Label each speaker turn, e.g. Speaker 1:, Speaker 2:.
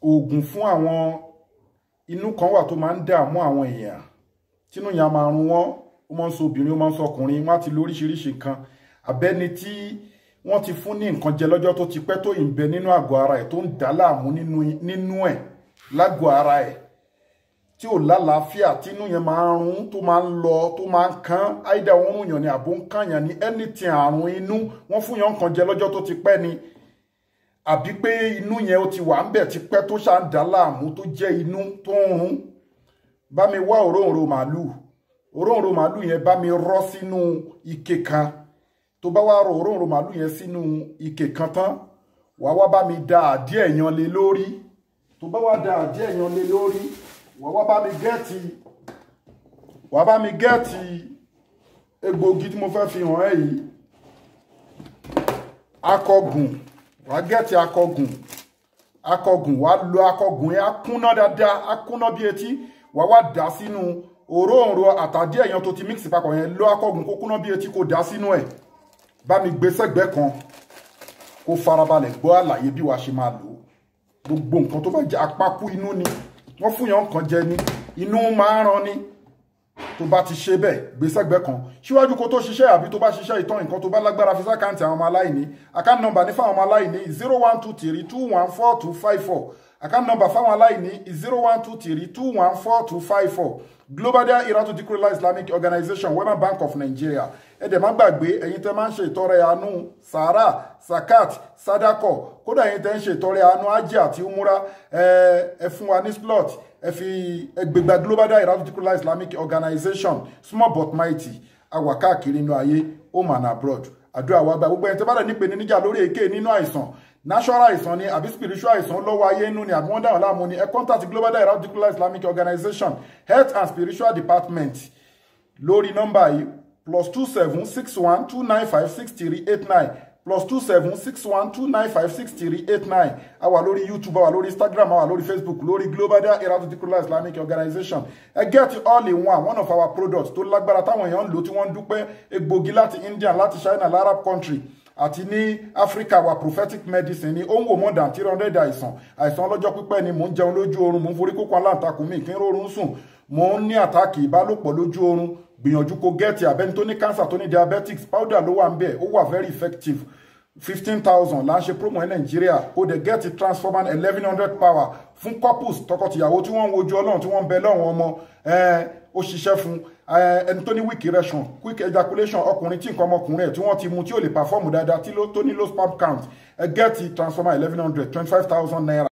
Speaker 1: oògùn fún àwọn inú kan wà tó máa ń dààmú àwọn èèyàn tínú yẹn máa run wọ́n ó máa ń sọ obìnrin ó máa ń sọ ọkùnrin wọ́n á ti lo oríṣiríṣi nǹkan abẹ́ni tí wọ́n ti fún ní nǹkan jẹ lọ́jọ́ tó ti pẹ́ tó ìbẹ nínú àgọ́ ara ẹ̀ tó ń dà láàmú nínú ẹ̀ lágọ̀ọ́ ara ẹ̀ tí ò lálàáfíà tínú yẹn máa ń run tó máa ń lọ tó máa ń kán áìdá wọn rùn yàn ní àbó ń kàn yàn ní anything àrùn inú wọ́n fún yàn nǹkan jẹ lọ́jọ́ tó ti pẹ́ ni àbí pé inú yẹn ó ti wà ń bẹ̀ ti pẹ́ tó ṣá ń dà láàmú tó jẹ́ inú tó ń run bá mi wá òróǹro màálù yẹn bá mi rọ́ sínú ike kan tó bá wá rọ òróǹro màálù yẹn sínú ike kan tán wá bá mi da àdíẹ̀ yan lé lórí tó bá wá da àdíẹ̀ yan lé lórí wá bá mi gẹ́ẹ̀tì egbògi tí mo fẹ́ fi hàn ẹ́ yìí akọgùn wá gẹ́ẹ̀tì akọgùn wá lo akọgùn yẹn á kúnná dáadáa á kúnná bí etí wá dà sínú òróǹro àtàdí ẹ̀yàn tó ti mix papọ̀ yẹn lo akọgùn kó kúnná bí etí kó dà sínú ẹ̀ bá mi gbé sẹ́gbẹ́ kan kó farabalẹ̀ gbọ́ àlàyé bí wàá ṣe máa lò gbogbo nǹkan tó bá jẹ́ àpapọ̀ inú ni wọ́n fún yàn kan jẹ ní inú máa ń ran ni tó bá ti ṣe bẹ́ẹ̀ gbé sẹ́gbẹ́ kan síwájú kó tó ṣiṣẹ́ àbí tó bá ṣiṣẹ́ ìtàn nǹkan tó bá lágbára fi sákàǹtì àwọn ọmọ aláìní account number ní fáwọn ọmọ aláìní 0123214254 account number fáwọn aláìní 0123214254 Global Dahiratu Dhikrlahi Islamic Organization Wema Bank of Nigeria ẹ̀dẹ̀ má gbàgbé ẹ̀yin tẹ́ máa ń ṣe ìtọrẹ àánú sàárà sakat sadakọ kódà ẹ̀yin tẹ́ ń ṣe ìtọrẹ àánú ajé àti umura ẹ fún wa ní slot ẹ fi ẹgbẹgbà Global Dahiratu Dhikrlahi Islamic Organization small but mighty àwa káàkiri inú ayé home and abroad àdúrà wa gba gbogbo ẹ̀yin tẹ́ bá dẹ̀ nípe níjà lórí èké nínú àìsàn natural àìsàn ni àbí spiritual àìsàn lọ́wọ́ ayé inú ni àbí wọ́n dáhùn láàmú ni ẹ contact Global Dahiratu Dhikrlahi Islamic Organization Health and Spiritual Department lórí nọ́mbà yìí +2761295638 +2761295638 àwa lórí YouTube àwa lórí Instagram àwa lórí Facebook lórí Global Dahiratu Dhikrlahi Islamic Organization get all in one of our products tó lágbára táwọn èèyàn ń lò tí wọ́n ń dúpẹ́ egbògi láti India láti China Arab country àti ní Africa wa prophetic medicine ni ó ń wò more than 300 àìsàn ọlọ́jọ́ pípẹ́ ni mò ń jẹun lójú oorun mò ń forí kókó aláǹtakùn mi kí n rórun sùn mò ń ní àtàkì ìbálòpọ̀ lójú oorun gbìyànjú kó gẹ́ẹ̀tì abẹ́ni tó ní cancer tó ní diabetics powder ló wà ń bẹ̀ ó wà very effective 15,000 là ń ṣe promo ní Nàìjíríà ó dẹ̀ gẹ́ẹ̀tì transformer 1100 power fún couples tọkọtìyàwó tí wọ́n ń wojú Ọlọ́run tí wọ́n ń bẹ lọ́wọ́ ọmọ ó ṣiṣẹ́ fún ẹni tó ní weak erection quick ejaculation ọkùnrin tí nǹkan ọmọkùnrin ẹ̀ tí wọ́n ti mu tí ò lè perform dáadáa tó ní low sperm count gẹ́ẹ̀tì transformer 1100 25,000 naira.